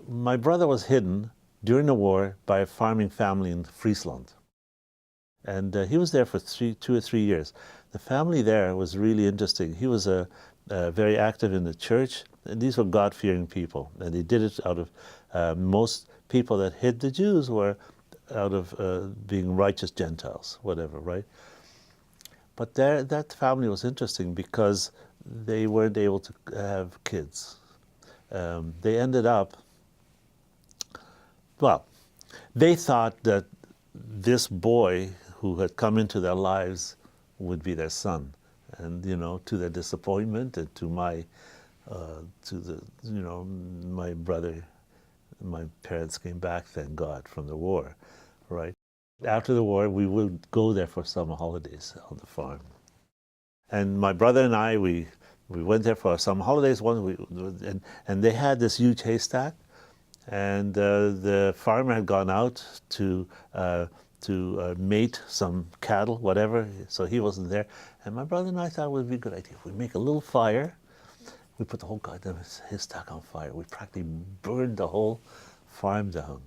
my brother was hidden during the war by a farming family in Friesland. And he was there for 2 or 3 years. The family there was really interesting. He was very active in the church, and these were God-fearing people. And they did it out of, most people that hid the Jews were out of being righteous Gentiles, whatever, right? But that family was interesting because they weren't able to have kids. They ended up, well, they thought that this boy who had come into their lives would be their son. And, you know, to their disappointment and to my, my brother, my parents came back, thank God, from the war, right? After the war, we would go there for summer holidays on the farm. And my brother and I, we went there for summer holidays and they had this huge haystack, and the farmer had gone out to mate some cattle, whatever, so he wasn't there. And my brother and I thought it would be a good idea if we make a little fire. We put the whole goddamn haystack on fire. We practically burned the whole farm down.